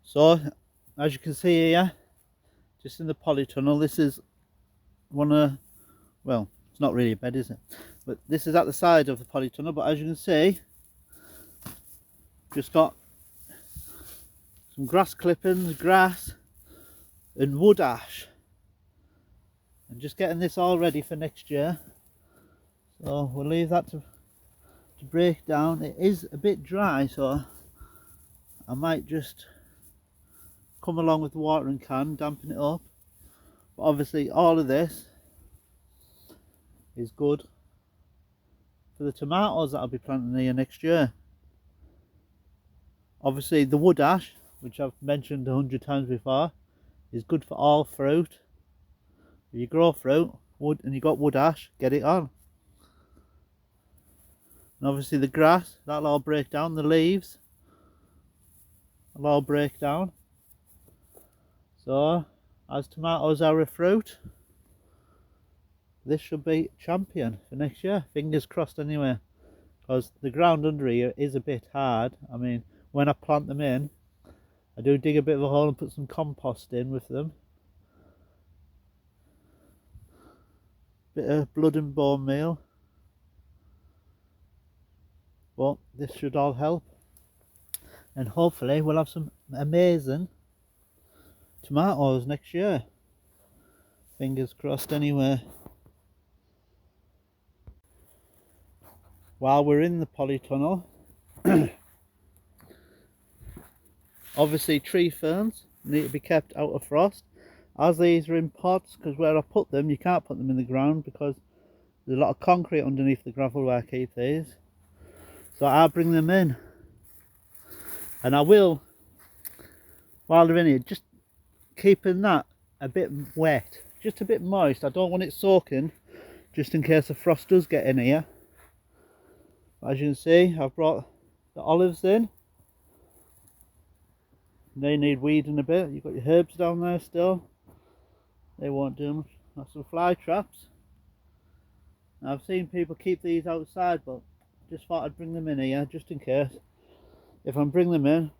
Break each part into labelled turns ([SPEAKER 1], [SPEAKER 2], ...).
[SPEAKER 1] So as you can see here, just in the polytunnel, this is one of, well, it's not really a bed, is it? But this is at the side of the polytunnel, but as you can see, just got some grass clippings, grass and wood ash, and just getting this all ready for next year. So we'll leave that to break down. It is a bit dry, so I might just come along with the watering can, dampen it up. But obviously all of this is good for the tomatoes that I'll be planting here next year. Obviously the wood ash, which I've mentioned 100 times before, is good for all fruit. If you grow fruit, wood, and you got wood ash, get it on. And obviously the grass, that'll all break down, the leaves will all break down. So as tomatoes are a fruit, this should be champion for next year. Fingers crossed anyway, because the ground under here is a bit hard. I mean, when I plant them in, I do dig a bit of a hole and put some compost in with them. Bit of blood and bone meal. But this should all help. And hopefully we'll have some amazing tomatoes next year. Fingers crossed anyway. While we're in the polytunnel, obviously tree ferns need to be kept out of frost, as these are in pots, because where I put them, you can't put them in the ground because there's a lot of concrete underneath the gravel where I keep these. So I'll bring them in, and I will, while they're in here, just keeping that a bit wet, just a bit moist. I don't want it soaking, just in case the frost does get in here. As you can see, I've brought the olives in. They need weeding a bit. You've got your herbs down there still. They won't do much. That's some fly traps. Now, I've seen people keep these outside, but just thought I'd bring them in here just in case. If I'm bringing them in,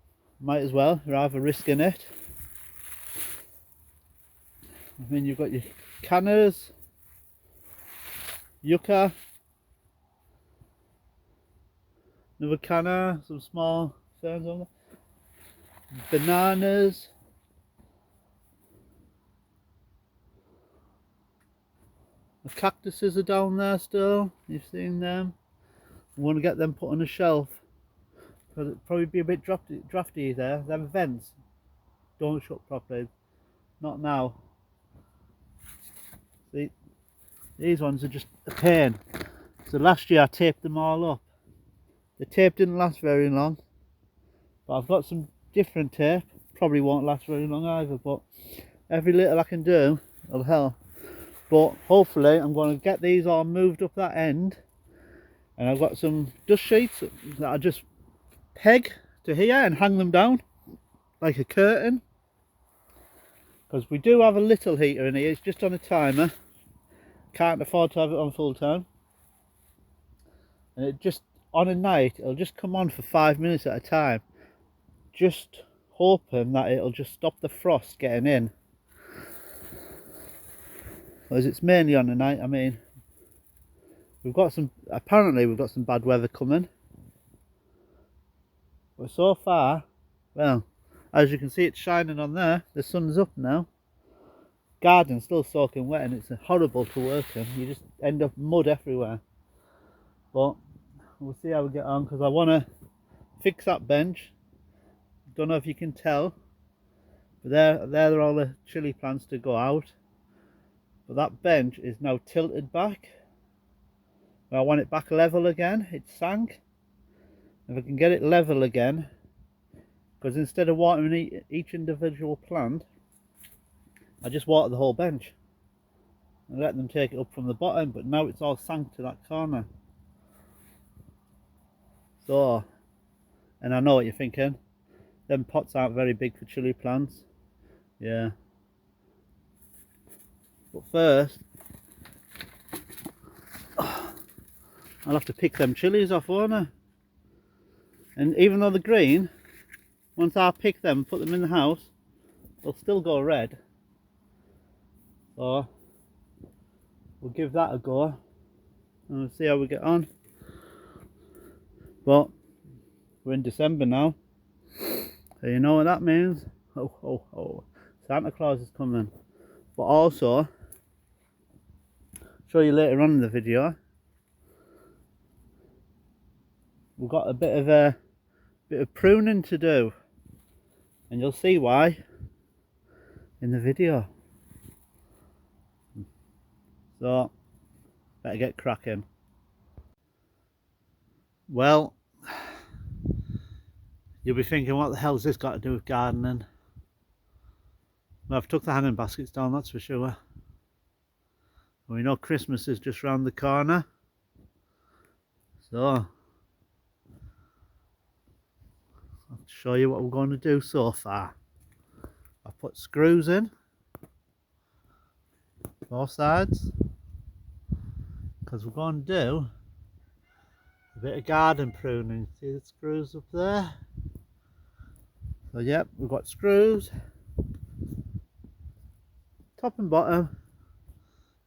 [SPEAKER 1] might as well, rather risking it. I mean, you've got your canners, yucca, another canna, some small ferns on there, bananas, the cactuses are down there still, you've seen them. I want to get them put on a shelf because it'll probably be a bit drafty there. Them vents don't shut properly, not now. See, these ones are just a pain. So last year I taped them all up. The tape didn't last very long, but I've got some different tape. Probably won't last very long either, but every little I can do will help. But hopefully I'm going to get these all moved up that end, and I've got some dust sheets that I just peg to here and hang them down like a curtain, because we do have a little heater in here. It's just on a timer, can't afford to have it on full time, and it just, on a night, it'll just come on for 5 minutes at a time, just hoping that it'll just stop the frost getting in, because it's mainly on the night. I mean, apparently we've got some bad weather coming, but so far, well, as you can see, it's shining on there, the sun's up now. Garden's still soaking wet and it's horrible to work in. You just end up mud everywhere. But we'll see how we get on, because I want to fix that bench. Don't know if you can tell, but there are all the chilli plants to go out. But that bench is now tilted back. I want it back level again. It sank. If I can get it level again, because instead of watering each individual plant, I just water the whole bench and let them take it up from the bottom. But now it's all sank to that corner. So, and I know what you're thinking, them pots aren't very big for chilli plants. Yeah, but first I'll have to pick them chilies off, won't I? And even though they're green, once I pick them and put them in the house, they'll still go red. So we'll give that a go and we'll see how we get on. But we're in December now, so you know what that means. Ho ho ho, Santa Claus is coming. But also, show you later on in the video, we've got a bit of pruning to do, and you'll see why in the video. So better get cracking. Well, you'll be thinking, what the hell's this got to do with gardening? Well, I've took the hanging baskets down, that's for sure. We know Christmas is just round the corner, so I'll show you what we're going to do so far. I've put screws in both sides because we're going to do a bit of garden pruning. See the screws up there? So yep, we've got screws top and bottom,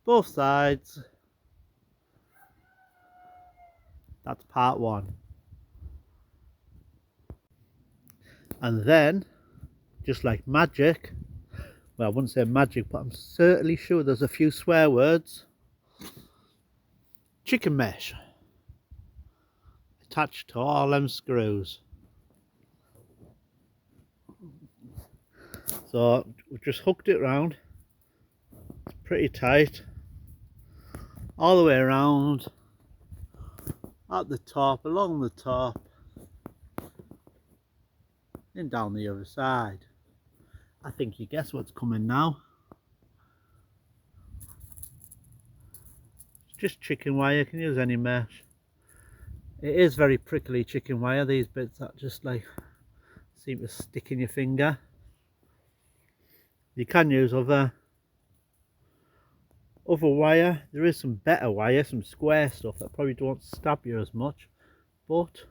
[SPEAKER 1] both sides. That's part one. And then, just like magic, well, I wouldn't say magic, but I'm certainly sure there's a few swear words. Chicken mesh attached to all them screws. So we've just hooked it round. It's pretty tight all the way around, at the top, along the top, and down the other side. I think you guess what's coming now. It's just chicken wire. You can use any mesh. It is very prickly chicken wire, these bits that just like seem to stick in your finger. You can use other wire. There is some better wire, some square stuff that probably don't stab you as much, but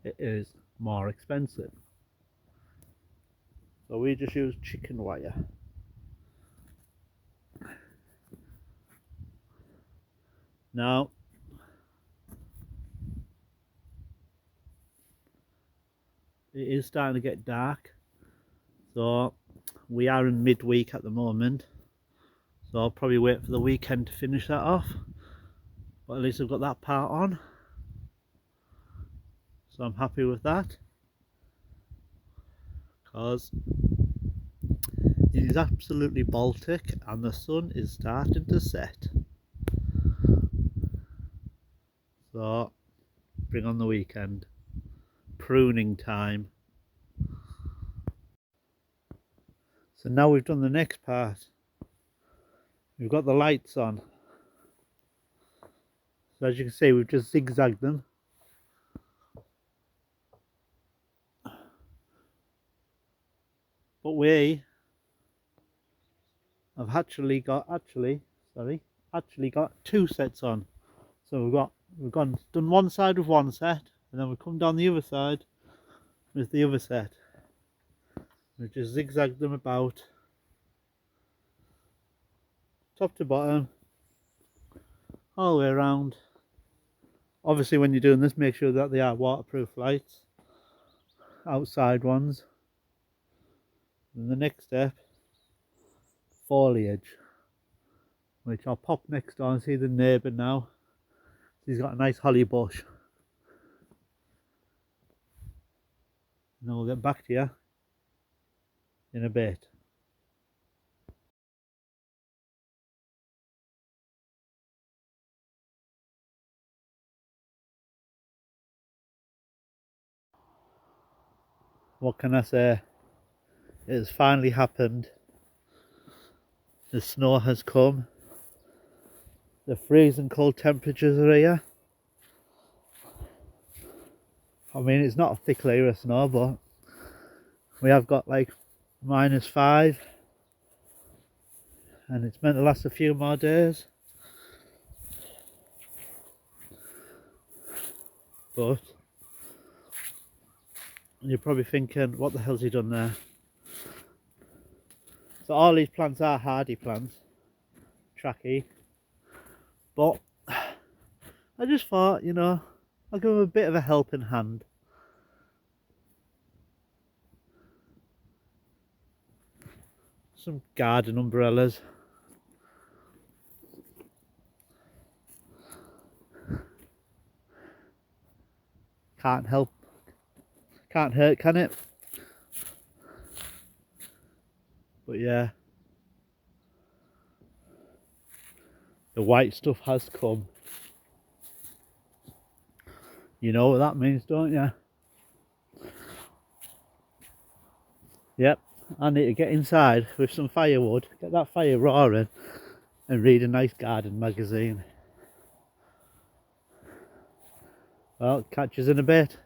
[SPEAKER 1] it is more expensive. So we just use chicken wire. Now, it is starting to get dark, so we are in midweek at the moment, so I'll probably wait for the weekend to finish that off, but at least I've got that part on, so I'm happy with that, because it is absolutely Baltic and the sun is starting to set. So bring on the weekend, pruning time. So now we've done the next part. We've got the lights on. So as you can see, we've just zigzagged them. But we have actually got two sets on. So we've done one side with one set, and then we've come down the other side with the other set. We've just zigzagged them about, top to bottom, all the way around. Obviously when you're doing this, make sure that they are waterproof lights, outside ones. And the next step, foliage, which I'll pop next door and see the neighbour now. He's got a nice holly bush. And then we'll get back to you in a bit. What can I say? It has finally happened. The snow has come. The freezing cold temperatures are here. I mean, it's not a thick layer of snow, but we have got like -5, and it's meant to last a few more days. But And you're probably thinking, what the hell's he done there? So all these plants are hardy plants, tracky, but I just thought, you know, I'll give them a bit of a helping hand. Some garden umbrellas. Can't help, can't hurt, can it? But yeah, the white stuff has come. You know what that means, don't you? Yep, I need to get inside with some firewood, get that fire roaring, and read a nice garden magazine. Well, catch us in a bit.